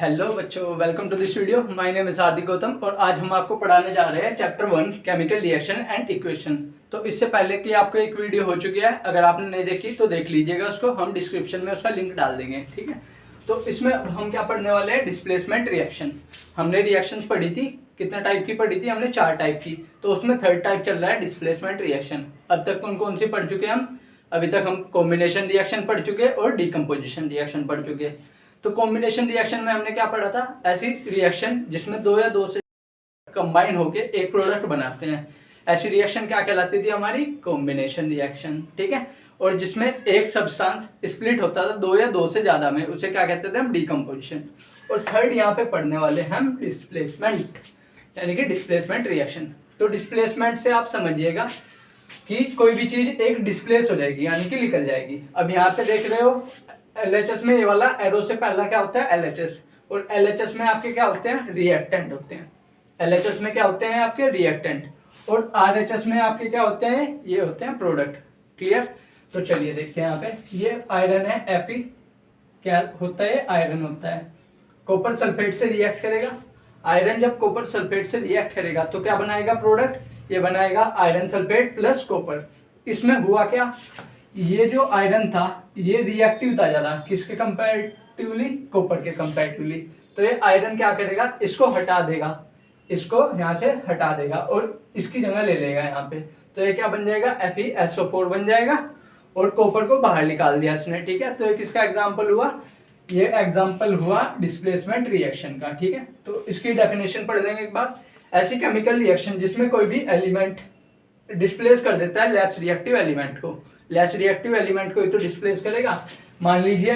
Hello बच्चों, welcome to this video. My name is Hardik Gautam और आज हम आपको पढ़ाने जा रहे हैं chapter 1 chemical reaction and equation. तो इससे पहले कि आपको एक वीडियो हो चुकी है, अगर आपने नहीं देखी तो देख लीजिएगा उसको, हम डिस्क्रिप्शन में उसका लिंक डाल देंगे, ठीक है। तो इसमें हम क्या पढ़ने वाले हैं, डिस्प्लेसमेंट रिएक्शन। हमने रिएक्शंस पढ़ी थी, कितने टाइप की पढ़ी थी हमने, 4 टाइप की। तो उसमें थर्ड टाइप चल रहा है डिस्प्लेसमेंट रिएक्शन। अब तक कौन कौन सी पढ़ चुके हैं हम? अभी तक हम कॉम्बिनेशन रिएक्शन पढ़ चुके और डिकम्पोजिशन रिएक्शन पढ़ चुके। तो कॉम्बिनेशन रिएक्शन में हमने क्या पढ़ा था, ऐसी रिएक्शन जिसमें दो या दो से कंबाइन होके एक प्रोडक्ट बनाते हैं, ऐसी रिएक्शन क्या कहलाती थी हमारी, कॉम्बिनेशन रिएक्शन, ठीक है। और जिसमें एक सब्सटेंस स्प्लिट होता था दो या दो से ज्यादा में, उसे क्या कहते थे हम, डिकम्पोजिशन। और थर्ड यहाँ पे पढ़ने वाले हैं हम डिस्प्लेसमेंट, यानी कि डिस्प्लेसमेंट रिएक्शन। तो डिस्प्लेसमेंट से आप समझिएगा कि कोई भी चीज एक डिस्प्लेस हो जाएगी, यानी कि निकल जाएगी। अब यहाँ पे देख रहे हो LHS में ये वाला एरो से पहला क्या होता है, LHS। और LHS में आपके क्या होते हैं, रिएक्टेंट होते हैं। LHS में क्या होते हैं आपके, रिएक्टेंट। और RHS में आपके क्या होते हैं, ये होते हैं प्रोडक्ट। क्लियर? तो चलिए देखते हैं। यहाँ पे ये आयरन है Fe, क्या होता है, आयरन होता है। कॉपर सल्फेट से रिएक्ट करेगा। आयरन जब कॉपर सल्फेट से रिएक्ट करेगा तो क्या बनाएगा प्रोडक्ट, ये बनाएगा आयरन सल्फेट प्लस कॉपर। इसमें हुआ क्या, ये जो आयरन था ये रिएक्टिव था ज्यादा, किसके कंपैरेटिवली, कॉपर के कंपैरेटिवली। तो ये आयरन क्या करेगा, इसको हटा देगा, इसको यहाँ से हटा देगा और इसकी जगह ले लेगा यहाँ पे। तो ये क्या बन जाएगा, FeSO4 बन जाएगा और कॉपर को बाहर निकाल दिया इसने, ठीक है। तो ये किसका एग्जाम्पल हुआ, ये एग्जाम्पल हुआ डिस्प्लेसमेंट रिएक्शन का, ठीक है। तो इसकी डेफिनेशन पढ़ लेंगे एक बार। ऐसी केमिकल रिएक्शन जिसमें कोई भी एलिमेंट डिस्प्लेस कर देता है लेस रिएक्टिव एलिमेंट को। लेस रिएक्टिव एलिमेंट को ही तो डिस्प्लेस करेगा। मान लीजिए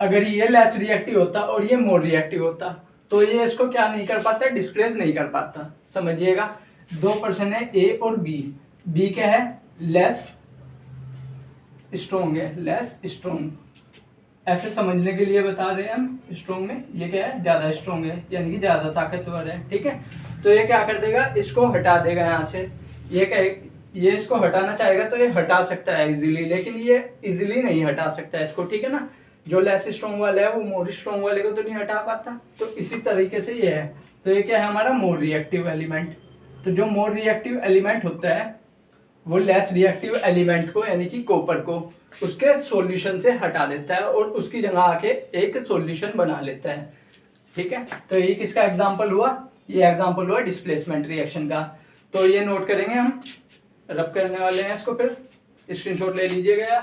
अगर ये लेस रिएक्टिव होता और ये मोर रिएक्टिव होता तो ये इसको क्या नहीं कर पाता, डिस्प्लेस नहीं कर पाता। समझिएगा, 2 पर्सन है A और B क्या है, लेस स्ट्रॉन्ग है, लेस स्ट्रॉन्ग। ऐसे समझने के लिए बता रहे हैं हम, स्ट्रॉन्ग में ये क्या है, ज्यादा स्ट्रॉन्ग है, यानी कि ज्यादा ताकतवर है, ठीक है। तो ये क्या कर देगा, इसको हटा देगा यहाँ से। ये इसको हटाना चाहेगा तो ये हटा सकता है इजीली, लेकिन ये इजीली नहीं हटा सकता है इसको, ठीक है ना। जो लेस स्ट्रॉन्ग वाला है वो मोर स्ट्रॉन्ग वाले को तो नहीं हटा पाता। तो इसी तरीके से ये है। तो ये क्या है हमारा, मोर रिएक्टिव एलिमेंट। तो जो मोर रिएक्टिव एलिमेंट होता है वो लेस रिएक्टिव एलिमेंट को, यानी कि कॉपर को, उसके सॉल्यूशन से हटा देता है और उसकी जगह आके एक सॉल्यूशन बना लेता है, ठीक है। तो ये किसका एग्जांपल हुआ, ये एग्जांपल हुआ डिस्प्लेसमेंट रिएक्शन का। तो ये नोट करेंगे हम, रब करने वाले हैं इसको, फिर स्क्रीनशॉट ले लीजिएगा।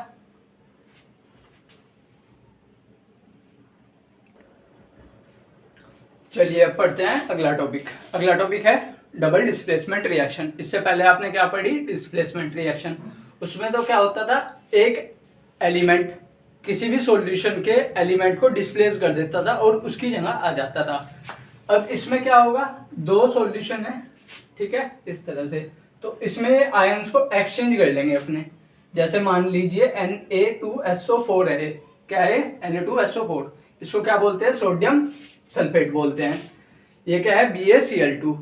चलिए अब पढ़ते हैं अगला टॉपिक। अगला टॉपिक है डबल डिस्प्लेसमेंट रिएक्शन। इससे पहले आपने क्या पढ़ी, डिस्प्लेसमेंट रिएक्शन। उसमें तो क्या होता था, एक एलिमेंट किसी भी सॉल्यूशन के एलिमेंट को डिस्प्लेस कर देता था और उसकी जगह आ जाता था। अब इसमें क्या होगा, 2 सॉल्यूशन है, ठीक है, इस तरह से। तो इसमें आयंस को एक्सचेंज कर लेंगे अपने। जैसे मान लीजिए Na2SO4 है, क्या है, Na2SO4। इसको क्या बोलते हैं, सोडियम सल्फेट बोलते हैं। ये क्या है, BaCl2,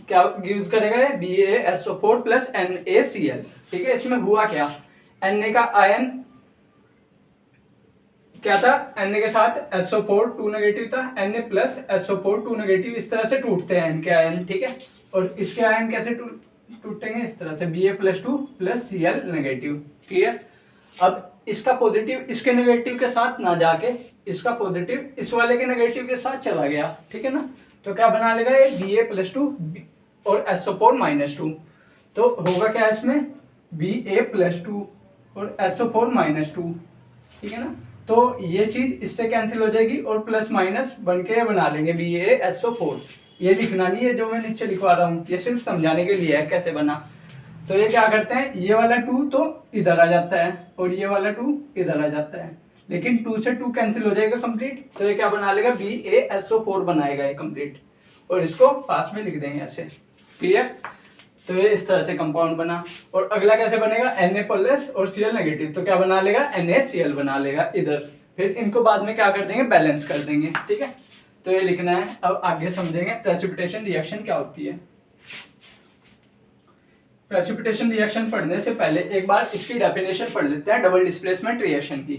क्या यूज करेगा, BaSO4 प्लस NaCl, ठीक है। इसमें हुआ क्या, Na का आयन क्या था, Na के साथ SO4 2 नेगेटिव था, Na प्लस SO4 2 नेगेटिव, इस तरह से टूटते हैं इनके आयन, ठीक है। और इसके आयन कैसे टूटेंगे, इस तरह से, Ba+2 plus Cl negative, clear. अब इसका पॉजिटिव इसके नेगेटिव के साथ ना जाके इसका पॉजिटिव इस वाले के नेगेटिव के साथ चला गया, ठीक है ना। तो क्या बना लेगा ये, Ba+2 और SO4-2। तो होगा क्या इसमें, Ba+2 और SO4-2, ठीक है ना। तो ये चीज इससे कैंसिल हो जाएगी और प्लस माइनस बन के बना लेंगे BaSO4। ये लिखना नहीं है जो मैं नीचे लिखवा रहा हूँ, ये सिर्फ समझाने के लिए है कैसे बना। तो ये क्या करते हैं, ये वाला 2 तो इधर आ जाता है और ये वाला 2 इधर आ जाता है, लेकिन 2 से 2 कैंसिल हो जाएगा कंप्लीट। तो ये क्या बना लेगा, BaSO4 बनाएगा ये कंप्लीट, और इसको पास में लिख देंगे ऐसे, क्लियर। तो ये इस तरह से कंपाउंड बना। और अगला कैसे बनेगा, Na प्लस और Cl नेगेटिव। तो क्या बना लेगा, NaCl बना लेगा इधर। फिर इनको बाद में क्या कर देंगे, बैलेंस कर देंगे, ठीक है। तो ये लिखना है। अब आगे समझेंगे प्रेसिपिटेशन रिएक्शन क्या होती है। प्रेसिपिटेशन रिएक्शन पढ़ने से पहले एक बार इसकी डेफिनेशन पढ़ लेते हैं डबल डिस्प्लेसमेंट रिएक्शन की।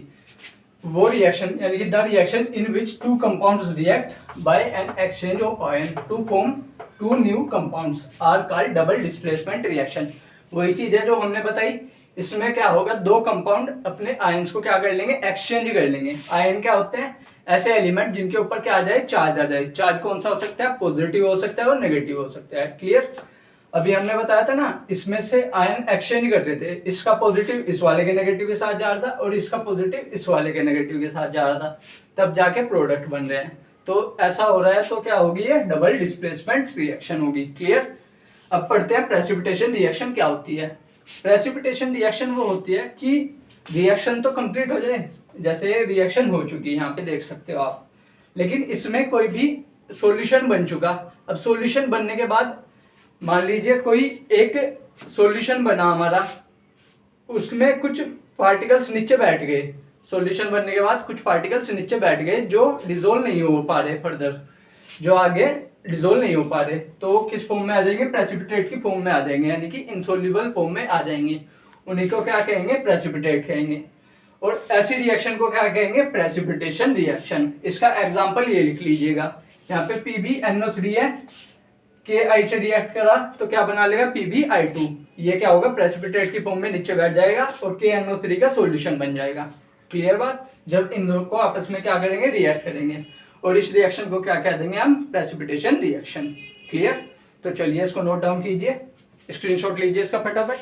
वो रिएक्शन यानी कि the reaction in which two compounds react by an exchange of ion to form two new compounds are called double displacement reaction. वही चीज है जो हमने बताई। इसमें क्या होगा, दो कंपाउंड अपने आयंस को क्या कर लेंगे, एक्सचेंज कर लेंगे। आयन क्या होते हैं, ऐसे एलिमेंट जिनके ऊपर क्या आ जाए, चार्ज आ जाए। चार्ज कौन सा हो सकता है, पॉजिटिव हो सकता है और नेगेटिव हो सकता है। क्लियर। अभी हमने बताया था ना, इसमें से आयन एक्सचेंज कर रहे थे, इसका पॉजिटिव इस वाले के नेगेटिव के साथ जा रहा था और इसका पॉजिटिव इस वाले के नेगेटिव के साथ जा रहा था, तब जाके प्रोडक्ट बन रहे हैं। तो ऐसा हो रहा है तो क्या होगी, ये डबल डिस्प्लेसमेंट रिएक्शन होगी। क्लियर। अब पढ़ते हैं प्रेसिपिटेशन रिएक्शन क्या होती है। प्रेसिपिटेशन रिएक्शन वो होती है कि रिएक्शन तो कंप्लीट हो जाए, जैसे रिएक्शन हो चुकी है यहाँ पे देख सकते हो आप, लेकिन इसमें कोई भी सॉल्यूशन बन चुका। अब सॉल्यूशन बनने के बाद मान लीजिए कोई एक सॉल्यूशन बना हमारा, उसमें कुछ पार्टिकल्स नीचे बैठ गए। सॉल्यूशन बनने के बाद कुछ पार्टिकल्स नीचे बैठ गए जो डिसोल्व नहीं हो पा रहे, फर्दर जो आगे डिसोल्व नहीं हो पा रहे, तो किस फॉर्म में आ जाएंगे, प्रेसिपिटेट की फॉर्म में आ जाएंगे, यानी कि इनसॉल्युबल फॉर्म में आ जाएंगे। उन्हीं को क्या कहेंगे, प्रेसिपिटेट कहेंगे। और ऐसी रिएक्शन को क्या कहेंगे, प्रेसिपिटेशन रिएक्शन। इसका एग्जांपल ये लिख लीजिएगा, यहाँ पे PbNO3 है, Ki से रिएक्ट करा तो क्या बना लेगा, PbI2। ये क्या होगा, प्रेसिपिटेट की फॉर्म में नीचे बैठ जाएगा और KNO3 का सॉल्यूशन बन जाएगा। क्लियर बात। जब इन दोनों को आपस में क्या करेंगे, रिएक्ट करेंगे, और इस रिएक्शन को क्या कह देंगे हम, प्रेसिपिटेशन रिएक्शन। क्लियर। तो चलिए इसको नोट डाउन कीजिए, स्क्रीनशॉट लीजिए इसका फटाफट।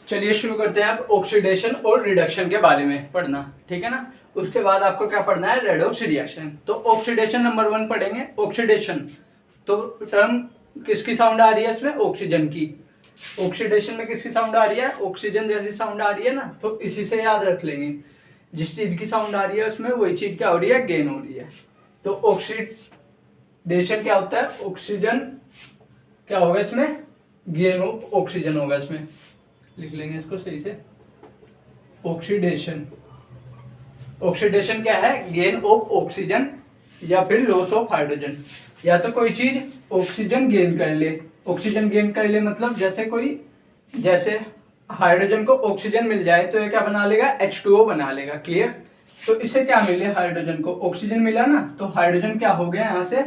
चलिए शुरू करते हैं अब ऑक्सीडेशन और रिडक्शन के बारे में पढ़ना, ठीक है ना। उसके बाद आपको क्या पढ़ना है, रेडॉक्स रिएक्शन। तो ऑक्सीडेशन नंबर 1 पढ़ेंगे। ऑक्सीडेशन तो टर्म किसकी साउंड आ रही है इसमें, ऑक्सीजन की। ऑक्सीडेशन में किसकी साउंड आ रही है, ऑक्सीजन जैसी साउंड आ रही है ना, तो इसी से याद रख लेंगे। जिस चीज की साउंड आ रही है उसमें वही चीज क्या हो रही है, गेन हो रही है। तो ऑक्सीडेशन क्या होता है, ऑक्सीजन क्या होगा इसमें, गेन ऑफ ऑक्सीजन होगा इसमें। लिख लेंगे इसको सही से, ऑक्सीडेशन। ऑक्सीडेशन क्या है, गेन ऑफ ऑक्सीजन या फिर लॉस ऑफ हाइड्रोजन। या तो कोई चीज ऑक्सीजन गेन कर ले, ऑक्सीजन गेन कर ले मतलब जैसे हाइड्रोजन को ऑक्सीजन मिल जाए तो ये क्या बना लेगा, H2O बना लेगा। क्लियर। तो इससे क्या मिले, हाइड्रोजन को ऑक्सीजन मिला ना, तो हाइड्रोजन क्या हो गया, यहाँ से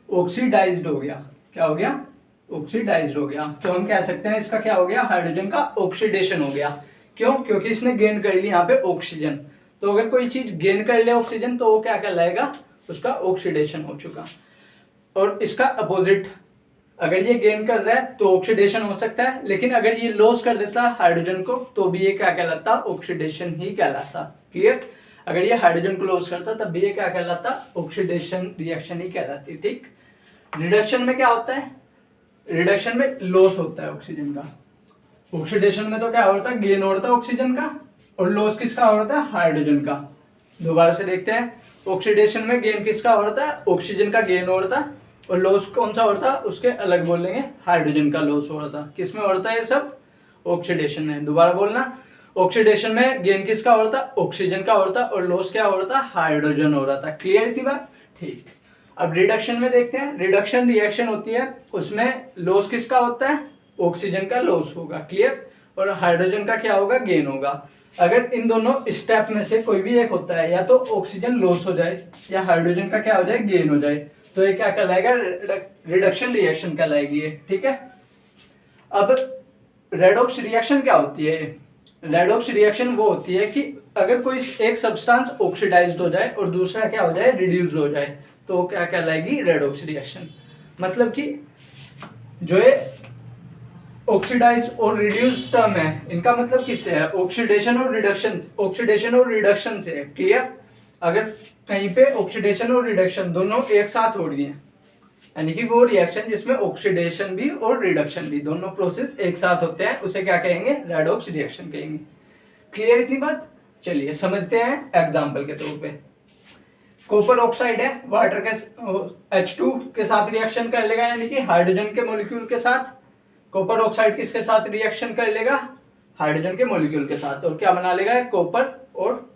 ऑक्सीडाइज्ड हो गया। क्या हो गया, ऑक्सीडाइज्ड हो गया। तो हम कह सकते हैं इसका क्या हो गया, हाइड्रोजन का ऑक्सीडेशन हो गया। क्यों, क्योंकि इसने गेन कर ली यहाँ पे ऑक्सीजन। तो अगर कोई चीज गेन कर ले ऑक्सीजन तो वो क्या कहलाएगा, उसका ऑक्सीडेशन हो चुका। और इसका अपोजिट, अगर ये गेन कर रहा है तो ऑक्सीडेशन हो सकता है, लेकिन अगर ये लॉस कर देता हाइड्रोजन को तो भी ये क्या कहलाता, ऑक्सीडेशन ही कहलाता। क्लियर। अगर ये हाइड्रोजन को लॉस करता तब भी ये क्या कहलाता, ऑक्सीडेशन रिएक्शन ही कहलाती। ठीक। रिडक्शन में क्या होता है, रिडक्शन में लॉस होता है ऑक्सीजन का। ऑक्सीडेशन में तो क्या होता है, गेन होता है ऑक्सीजन का, और लॉस किसका होता है, हाइड्रोजन का। दोबारा से देखते हैं, ऑक्सीडेशन में गेन किसका होता है, ऑक्सीजन का गेन होता है, और लॉस कौन सा होता है, उसके अलग बोलेंगे, हाइड्रोजन का लॉस होता है। किसमें होता है ये सब, ऑक्सीडेशन में। दोबारा बोलना, ऑक्सीडेशन में गेन किसका होता है, ऑक्सीजन का होता है, और लॉस क्या होता है, हाइड्रोजन हो रहा था। क्लियर थी बात। ठीक। अब रिडक्शन में देखते हैं, रिडक्शन रिएक्शन होती है, उसमें लॉस किसका होता है, ऑक्सीजन का लॉस होगा। क्लियर। और हाइड्रोजन का क्या होगा, गेन होगा। अगर इन दोनों स्टेप में से कोई भी एक होता है, या तो ऑक्सीजन लॉस हो जाए या हाइड्रोजन का क्या हो जाए, गेन हो जाए, तो ये क्या कहलाएगा, रिडक्शन रिएक्शन कहलाएगी ये। ठीक है। अब रेडॉक्स रिएक्शन क्या होती है, रेडॉक्स रिएक्शन वो होती है कि अगर कोई एक सब्सटेंस ऑक्सीडाइज्ड हो जाए और दूसरा क्या हो जाए, रिड्यूस हो जाए, तो क्या कहलाएगी, रेडॉक्स रिएक्शन। मतलब कि जो ये ऑक्सीडाइज और रिड्यूस टर्म है, इनका मतलब किससे है, ऑक्सीडेशन और रिडक्शन, ऑक्सीडेशन और रिडक्शन से। क्लियर। अगर कहीं पे ऑक्सीडेशन और रिडक्शन दोनों एक साथ हो रही है, यानी कि वो रिएक्शन जिसमें ऑक्सीडेशन भी और रिडक्शन भी दोनों प्रोसेस एक साथ होते हैं, उसे क्या कहेंगे, रेडॉक्स रिएक्शन कहेंगे। क्लियर इतनी बात। चलिए समझते हैं एग्जांपल के तौर पे। कॉपर ऑक्साइड है, वाटर के H2 के साथ रिएक्शन कर लेगा, यानी कि हाइड्रोजन के मॉलिक्यूल के साथ। कॉपर ऑक्साइड किसके साथ रिएक्शन कर लेगा, हाइड्रोजन के मॉलिक्यूल के साथ, और क्या बना लेगा, कॉपर और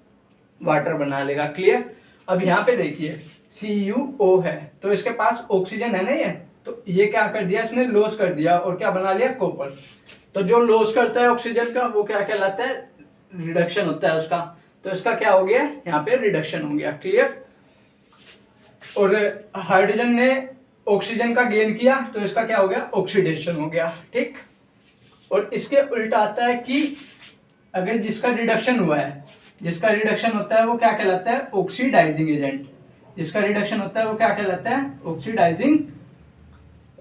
वाटर बना लेगा। क्लियर। अब यहाँ पे देखिए CuO है, तो इसके पास ऑक्सीजन है ना, ये तो ये क्या कर दिया इसने, लॉस कर दिया और क्या बना लिया, कॉपर। तो जो लॉस करता है ऑक्सीजन का वो क्या कहलाता है, रिडक्शन होता है उसका। तो इसका क्या हो गया, यहाँ पे रिडक्शन हो गया। क्लियर। और हाइड्रोजन ने ऑक्सीजन का गेन किया तो इसका क्या हो गया, ऑक्सीडेशन हो गया। ठीक। और इसके उल्टा आता है कि अगर जिसका रिडक्शन हुआ है, जिसका रिडक्शन होता है वो क्या कहलाता है, ऑक्सीडाइजिंग एजेंट। जिसका रिडक्शन होता है वो क्या कहलाता है, ऑक्सीडाइजिंग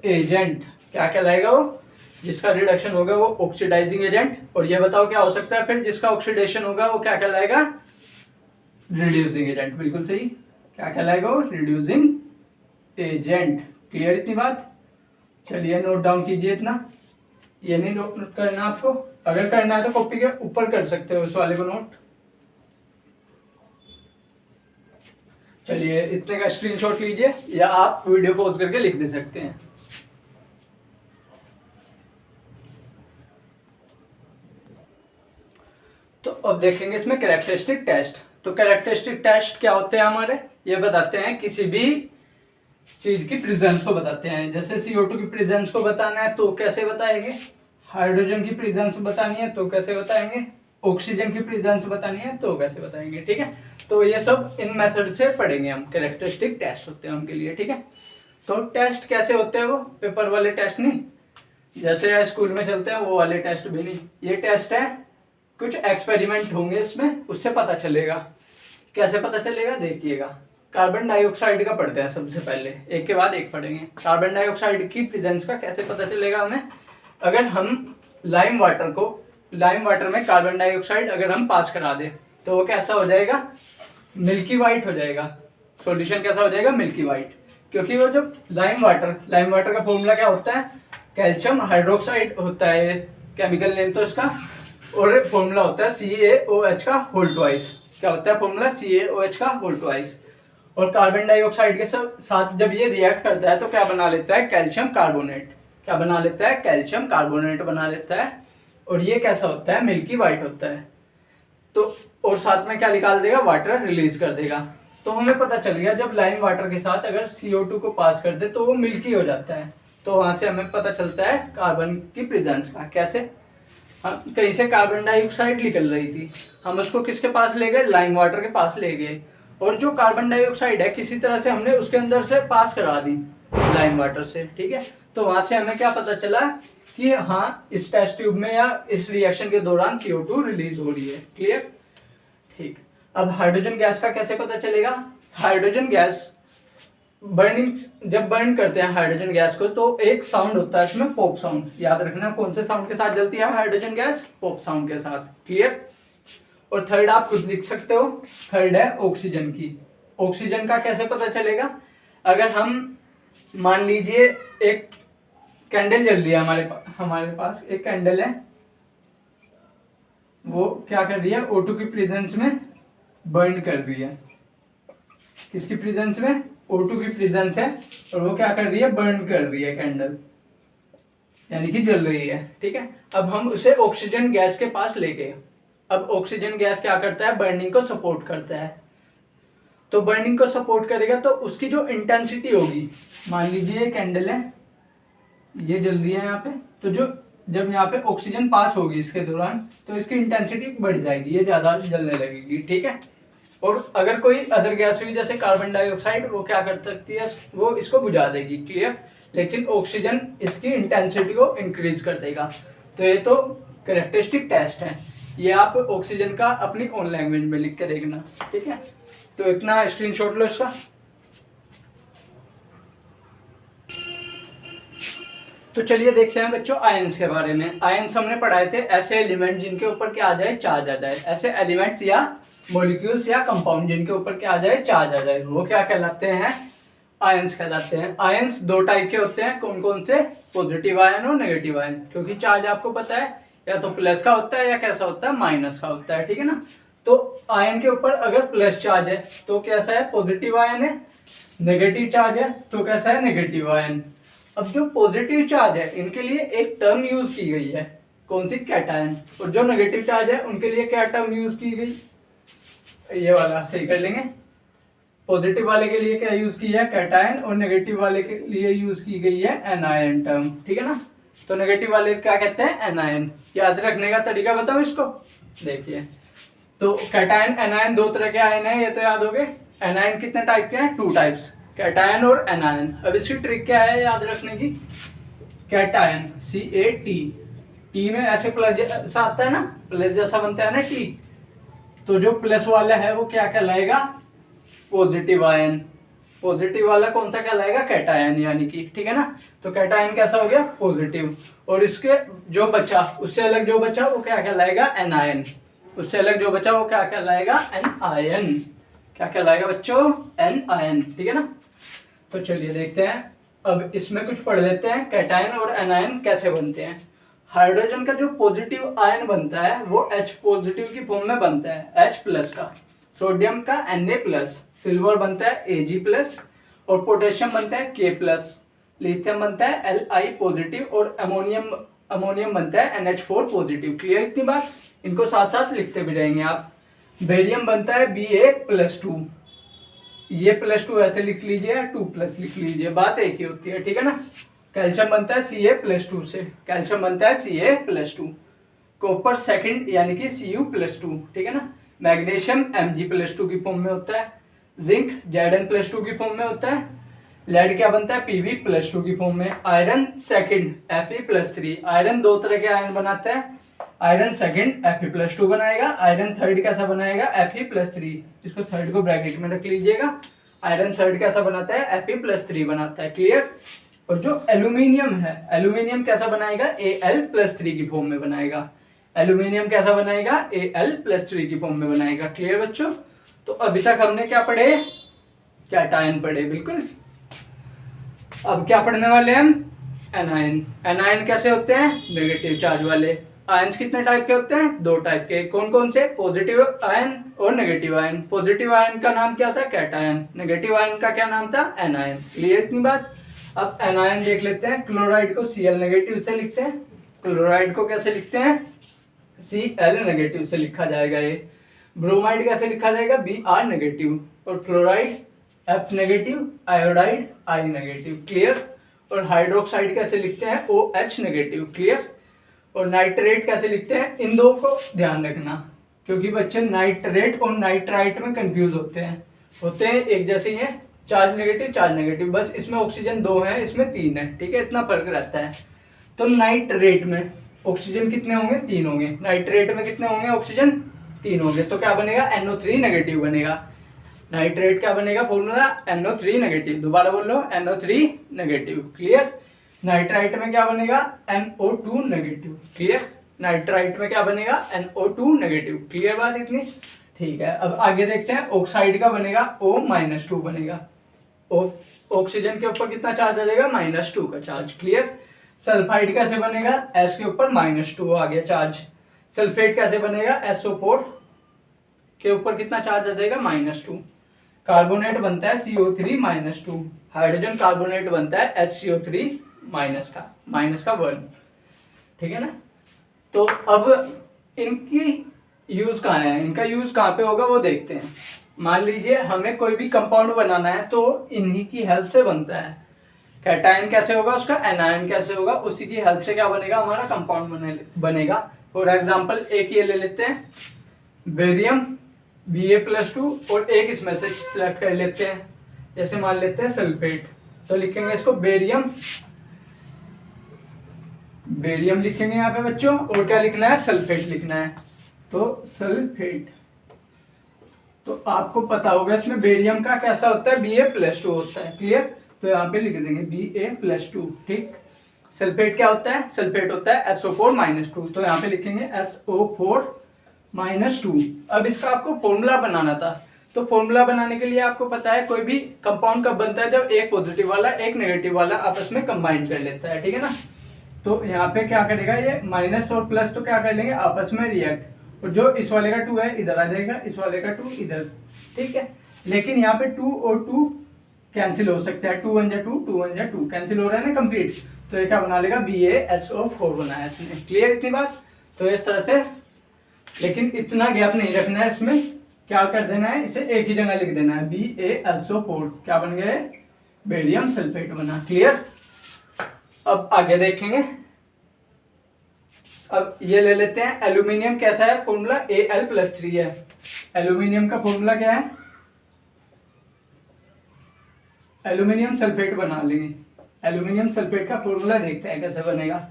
एजेंट। क्या कहलाएगा वो, जिसका रिडक्शन होगा वो ऑक्सीडाइजिंग एजेंट। और ये बताओ क्या हो सकता है फिर, जिसका ऑक्सीडेशन होगा वो क्या कहलाएगा, रिड्यूसिंग एजेंट। बिल्कुल सही। क्या कहलाएगा वो, रिड्यूसिंग एजेंट। क्लियर इतनी बात। चलिए नोट डाउन कीजिए इतना, ये नहीं नोट करना आपको, अगर करना है तो कॉपी के ऊपर कर सकते हो उस वाले को नोट। चलिए इतने का स्क्रीनशॉट लीजिए या आप वीडियो पॉज करके लिख भी सकते हैं। तो अब देखेंगे इसमें कैरेक्टरिस्टिक टेस्ट। तो कैरेक्टरिस्टिक टेस्ट क्या होते हैं हमारे, ये बताते हैं किसी भी चीज की प्रेजेंस को बताते हैं। जैसे CO2 की प्रेजेंस को बताना है तो कैसे बताएंगे, हाइड्रोजन की प्रेजेंस बतानी है तो कैसे बताएंगे, ऑक्सीजन की प्रेजेंस बतानी है तो कैसे बताएंगे। ठीक है। तो ये सब इन मेथड से पढ़ेंगे हम। कैरेक्टरिस्टिक टेस्ट होते हैं उनके लिए। ठीक है। तो टेस्ट कैसे होते हैं, वो पेपर वाले टेस्ट नहीं, जैसे स्कूल में चलते हैं वो वाले टेस्ट भी नहीं। ये टेस्ट है, कुछ एक्सपेरिमेंट होंगे इसमें, उससे पता चलेगा। कैसे पता चलेगा देखिएगा। कार्बन डाइऑक्साइड का पढ़ते हैं सबसे पहले, एक के बाद एक पढ़ेंगे। कार्बन डाइऑक्साइड की प्रेजेंस का कैसे पता चलेगा हमें, अगर हम लाइम वाटर में कार्बन डाइऑक्साइड अगर हम पास करा दे तो वो कैसा हो जाएगा, मिल्की वाइट हो जाएगा। सॉल्यूशन कैसा हो जाएगा, मिल्की वाइट। क्योंकि वो जो लाइम वाटर का फॉर्मूला क्या होता है, कैल्शियम हाइड्रोक्साइड होता है केमिकल नेम तो इसका, और फॉर्मूला होता है CaOH का होल ट्वाइस। क्या होता है फॉर्मूला, CaOH का होल ट्वाइस। और कार्बन डाइऑक्साइड के साथ जब ये रिएक्ट करता है तो क्या बना लेता है, कैल्शियम कार्बोनेट। क्या बना लेता है, कैल्शियम कार्बोनेट बना लेता है। और ये कैसा होता है, मिल्की वाइट होता है। तो और साथ में क्या निकाल देगा, वाटर रिलीज कर देगा। तो हमें पता चल गया जब लाइम वाटर के साथ अगर CO2 को पास कर दे तो वो मिल्की हो जाता है। तो वहां से हमें पता चलता है कार्बन की प्रेजेंस का। कैसे, हम कहीं से कार्बन डाइऑक्साइड निकल रही थी, हम उसको किसके पास ले गए, लाइम वाटर के पास ले गए। और जो कार्बन डाइऑक्साइड है किसी तरह से हमने उसके अंदर से पास करा दी लाइम वाटर से। ठीक है। तो वहां से हमें क्या पता चला कि हाँ इस टेस्ट ट्यूब में या इस रिएक्शन के दौरान CO2 रिलीज हो रही है। क्लियर। ठीक। अब हाइड्रोजन गैस का कैसे पता चलेगा, हाइड्रोजन गैस जब बर्न करते हैं हाइड्रोजन गैस को तो एक साउंड होता है इसमें, पॉप साउंड। याद रखना कौन से साउंड के साथ जलती है हाइड्रोजन गैस, पॉप साउंड के साथ। क्लियर। और थर्ड आप खुद लिख सकते हो, थर्ड है ऑक्सीजन की। ऑक्सीजन का कैसे पता चलेगा, अगर हम मान लीजिए एक कैंडल जल रही है हमारे पास एक कैंडल है, वो क्या कर रही है, O2 की प्रेजेंस में बर्न कर रही है। किसकी प्रेजेंस में, O2 की प्रेजेंस है, और वो क्या कर रही है, बर्न कर रही है कैंडल, यानी कि जल रही है। ठीक है। अब हम उसे ऑक्सीजन गैस के पास ले गए। अब ऑक्सीजन गैस क्या करता है, बर्निंग को सपोर्ट करता है। तो बर्निंग को सपोर्ट करेगा तो उसकी जो इंटेंसिटी होगी, मान लीजिए ये कैंडल है, ये जल रही है यहाँ पे, तो जब यहाँ पे ऑक्सीजन पास होगी इसके दौरान तो इसकी इंटेंसिटी बढ़ जाएगी, ये ज्यादा जलने लगेगी। ठीक है। और अगर कोई अदर गैस हुई जैसे कार्बन डाइऑक्साइड, वो क्या कर सकती है, वो इसको बुझा देगी। क्लियर। लेकिन ऑक्सीजन इसकी इंटेंसिटी को इंक्रीज कर देगा। तो ये तो कैरेक्टरिस्टिक टेस्ट है, ये आप ऑक्सीजन का अपनी ओन लैंग्वेज में लिख के देखना। ठीक है। तो इतना स्क्रीनशॉट लो इसका। तो चलिए देखते हैं बच्चों आयंस के बारे में। आयंस हमने पढ़ाए थे ऐसे एलिमेंट जिनके ऊपर क्या आ जाए, चार्ज आ जाए। ऐसे एलिमेंट्स या मॉलिक्यूल्स या कंपाउंड जिनके ऊपर क्या आ जाए, चार्ज आ जाए, वो क्या कहलाते हैं, आयंस कहलाते हैं। आयंस दो टाइप के होते हैं, कौन कौन से, पॉजिटिव आयन और नेगेटिव आयन। क्योंकि चार्ज आपको पता है या तो प्लस का होता है या कैसा होता है, माइनस का होता है। ठीक है ना। तो आयन के ऊपर अगर प्लस चार्ज है तो कैसा है, पॉजिटिव आयन है। नेगेटिव चार्ज है तो कैसा है, नेगेटिव आयन। अब जो पॉजिटिव चार्ज है इनके लिए एक टर्म यूज की गई है, कौन सी, कैटायन। और जो नेगेटिव चार्ज है उनके लिए क्या टर्म यूज की गई, ये वाला सही कर लेंगे, पॉजिटिव वाले के लिए क्या यूज की है, कैटायन, और नेगेटिव वाले के लिए यूज की गई है एनायन टर्म, ठीक है ना। तो नेगेटिव वाले क्या कहते हैं, एनायन। याद रखने का तरीका बताओ इसको, देखिए तो कैटायन एनायन दो तरह के आयन है, ये तो याद हो गए। एनायन कितने टाइप के हैं, 2 टाइप्स, कैटायन और एनायन। अब इसकी ट्रिक क्या है याद रखने की, कैटायन CAT, टी में ऐसे प्लस जैसा आता है ना, प्लस जैसा बनता है ना टी, तो जो प्लस वाला है वो क्या कहलाएगा, पॉजिटिव आयन। पॉजिटिव वाला कौन सा कहलाएगा, कैटायन यानी कि, ठीक है ना। तो कैटायन कैसा हो गया, पॉजिटिव, और इसके जो बचा उससे अलग जो बचा वो क्या कहलाएगा, एनायन। उससे अलग जो बचा वो क्या कहलाएगा, एनायन। क्या कहलाएगा बच्चों, एनायन, ठीक है ना। तो चलिए देखते हैं, अब इसमें कुछ पढ़ लेते हैं, कैटायन और एनायन कैसे बनते हैं। हाइड्रोजन का जो पॉजिटिव आयन बनता है वो H पॉजिटिव की फॉर्म में बनता है, H प्लस का। सोडियम का Na प्लस, सिल्वर बनता है Ag+, और पोटेशियम बनता है K प्लस, लिथियम बनता है Li पॉजिटिव, और अमोनियम बनता है NH4 पॉजिटिव। क्लियर इतनी बात, इनको साथ साथ लिखते भी रहेंगे आप। बेरियम बनता है Ba+2, ये +2 ऐसे लिख लीजिए, 2+ लिख लीजिए, बात एक ही होती है, ठीक है ना। कैल्शियम बनता है Ca+2 से, कैल्शियम बनता है Ca+2। कॉपर सेकंड यानी कि Cu+2, ठीक है ना। मैग्नीशियम Mg+2 की फॉर्म में होता है। जिंक Zn+2 की फॉर्म में होता है। लेड क्या बनता है, Pb+2 की फॉर्म में। आयरन सेकंड Fe+3, आयरन दो तरह के आयन बनाता है, आयरन सेकंड Fe+2 बनाएगा, आयरन थर्ड कैसा बनाएगा, Fe+3, इसको थर्ड को ब्रैकेट में रख लीजिएगा। आयरन थर्ड कैसा बनाता है, Fe+3 बनाता है, क्लियर। और जो एल्यूमिनियम है, एल्यूमिनियम कैसा बनाएगा, Al+3 की फॉर्म में बनाएगा। एल्यूमिनियम कैसा बनाएगा, Al+3 की फॉर्म में बनाएगा, क्लियर बच्चों। तो अभी तक हमने क्या पढ़े, कैटायन पढ़े, बिल्कुल। अब क्या पढ़ने वाले हम, एनायन। एनायन कैसे होते हैं, नेगेटिव चार्ज वाले। आयंस कितने टाइप के होते हैं, 2 टाइप के, कौन कौन से, पॉजिटिव आयन और नेगेटिव आयन। पॉजिटिव आयन का नाम क्या था, कैटायन, नेगेटिव आयन का क्या नाम था, एनायन। क्लियर इतनी बात। अब एनायन देख लेते हैं। क्लोराइड को Cl नेगेटिव से लिखते हैं, क्लोराइड को कैसे लिखते हैं, Cl नेगेटिव से लिखा जाएगा ये। ब्रोमाइड कैसे लिखा जाएगा, Br नेगेटिव, और chloride F negative, iodide I negative, clear. और हाइड्रोक्साइड कैसे लिखते हैं, OH नेगेटिव, क्लियर। और नाइट्रेट कैसे लिखते हैं, इन दो को ध्यान रखना, क्योंकि बच्चे नाइट्रेट और नाइट्राइट में कंफ्यूज होते हैं एक जैसे ही है, चार्ज नेगेटिव, बस इसमें ऑक्सीजन 2 है, इसमें 3 है, ठीक है, इतना फर्क रहता है। तो नाइट्रेट में ऑक्सीजन कितने होंगे, 3 होंगे। नाइट्रेट में कितने होंगे, ऑक्सीजन 3 होंगे, तो क्या बनेगा, NO3 नेगेटिव बनेगा। नाइट्रेट क्या बनेगा, फॉर्मूला NO3 नेगेटिव, दोबारा बोल लो, NO3 नेगेटिव, क्लियर। नाइट्राइट में क्या बनेगा, NO2 नेगेटिव, क्लियर। नाइट्राइट में क्या बनेगा, NO2 नेगेटिव, क्लियर बात इतनी, ठीक है। अब आगे देखते हैं, ऑक्साइड का बनेगा O-2 बनेगा। ऑक्सीजन के ऊपर कितना चार्ज आ जाएगा, -2 का चार्ज, क्लियर। सल्फाइड कैसे बनेगा, S के ऊपर -2 आ गया चार्ज। सल्फेट कैसे बनेगा, SO4 के ऊपर कितना चार्ज आ जाएगा, -2। कार्बोनेट बनता है CO3 -2, हाइड्रोजन कार्बोनेट बनता है HCO3 माइनस का 1, ठीक है ना। तो अब इनकी यूज कहाँ है, इनका यूज कहाँ पे होगा वो देखते हैं। मान लीजिए हमें कोई भी कंपाउंड बनाना है तो इन्हीं की हेल्प से बनता है। कैटायन कैसे होगा उसका, एनायन कैसे होगा, उसी की हेल्प से क्या बनेगा, हमारा कंपाउंड बनेगा। फॉर एग्जाम्पल एक ये ले लेते हैं, बेरियम Ba+2, और एक इसमें से सिलेक्ट कर लेते हैं, जैसे मान लेते हैं सल्फेट, तो लिखेंगे इसको बेरियम लिखेंगे यहाँ पे बच्चों, और क्या लिखना है, सल्फेट लिखना है, तो सल्फेट। तो आपको पता होगा इसमें बेरियम का कैसा होता है, Ba+2 होता है, क्लियर। तो यहाँ पे लिख देंगे Ba+2, ठीक। सल्फेट क्या होता है, सल्फेट होता है SO4 -2, तो यहाँ पे लिखेंगे SO4 -2। अब इसका आपको फॉर्मूला बनाना था, तो फॉर्मूला बनाने के लिए आपको पता है कोई भी कंपाउंड कब बनता है, जब एक पॉजिटिव वाला एक नेगेटिव वाला आपस में कंबाइन कर लेता है, ठीक है ना। तो यहाँ पे क्या करेगा ये, माइनस और प्लस तो क्या कर लेंगे, आपस में रिएक्ट, और जो इस वाले का 2 है इधर आ जाएगा, इस वाले का 2 इधर, ठीक है। लेकिन यहाँ पे 2 और 2 कैंसिल हो सकता है, 2 1 जा 2, 2 1 जा 2 कैंसिल हो रहा है ना, कंप्लीट। तो ये क्या बना लेगा, BaSO4 बनाया इसने, क्लियर इतनी बात। तो इस तरह से, लेकिन इतना गैप नहीं रखना है इसमें क्या कर देना है, इसे एक ही जगह लिख देना है, BaSO4 क्या बन गए, बेरियम सल्फेट बना। क्लियर। अब आगे देखेंगे। अब ये ले लेते हैं एल्यूमिनियम, कैसा है फॉर्मूला, Al+3 है। एल्यूमिनियम का फॉर्मूला क्या है, एल्यूमिनियम सल्फेट बना लेंगे। एल्यूमिनियम सल्फेट का फॉर्मूला देखते हैं कैसे बनेगा।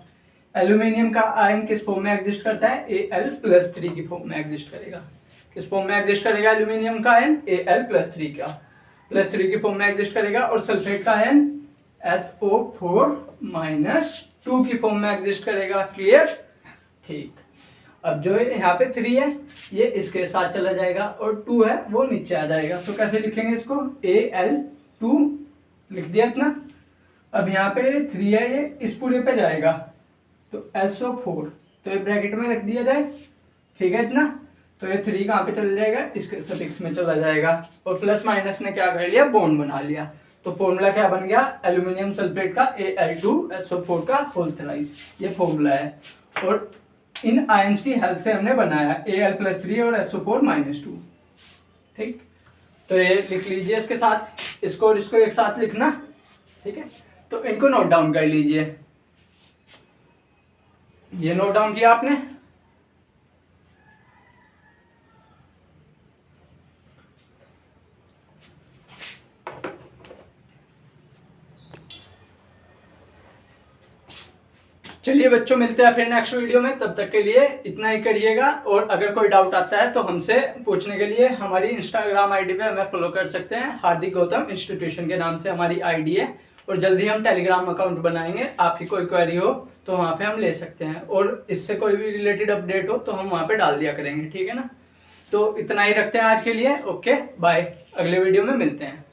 एल्यूमिनियम का आयन किस फॉर्म में एग्जिस्ट करता है, Al+3 की फॉर्म में एग्जिस्ट करेगा। किस फॉर्म में एग्जिस्ट करेगा एल्यूमिनियम का आयन, Al+3 का +3 की फॉर्म में एग्जिस्ट करेगा। और सल्फेट का आयन SO4-2 की फॉर्म में एग्जिस्ट करेगा। क्लियर। ठीक। अब जो यहाँ पे 3 है ये इसके साथ चला जाएगा और 2 है वो नीचे आ जाएगा। तो कैसे लिखेंगे इसको, Al2 लिख दिया इतना। अब यहाँ पे 3 है ये इस पूरे पे जाएगा तो SO4 तो ये ब्रैकेट में रख दिया जाए। ठीक है इतना। तो ये 3 कहाँ पे चला जाएगा, इसके सफिक्स में चला जाएगा। और प्लस माइनस ने क्या कर लिया, बॉन्ड बना लिया। तो फॉर्मूला क्या बन गया, एल्यूमिनियम सल्फेट का Al2SO4 का होल थ्राइस, ये फॉर्मूला है। और इन आयंस की हेल्प से हमने बनाया Al+3 और SO4-2। ठीक। तो ये लिख लीजिए इसके साथ, इसको और इसको एक साथ लिखना। ठीक है। तो इनको नोट डाउन कर लीजिए। ये नोट डाउन किया आपने। चलिए बच्चों, मिलते हैं फिर नेक्स्ट वीडियो में। तब तक के लिए इतना ही करिएगा। और अगर कोई डाउट आता है तो हमसे पूछने के लिए हमारी इंस्टाग्राम आईडी पे हमें फॉलो कर सकते हैं। हार्दिक गौतम इंस्टीट्यूशन के नाम से हमारी आईडी है। और जल्दी हम टेलीग्राम अकाउंट बनाएंगे। आपकी कोई क्वेरी हो तो वहाँ पे हम ले सकते हैं। और इससे कोई भी रिलेटेड अपडेट हो तो हम वहाँ पे डाल दिया करेंगे। ठीक है ना। तो इतना ही रखते हैं आज के लिए। ओके बाय, अगले वीडियो में मिलते हैं।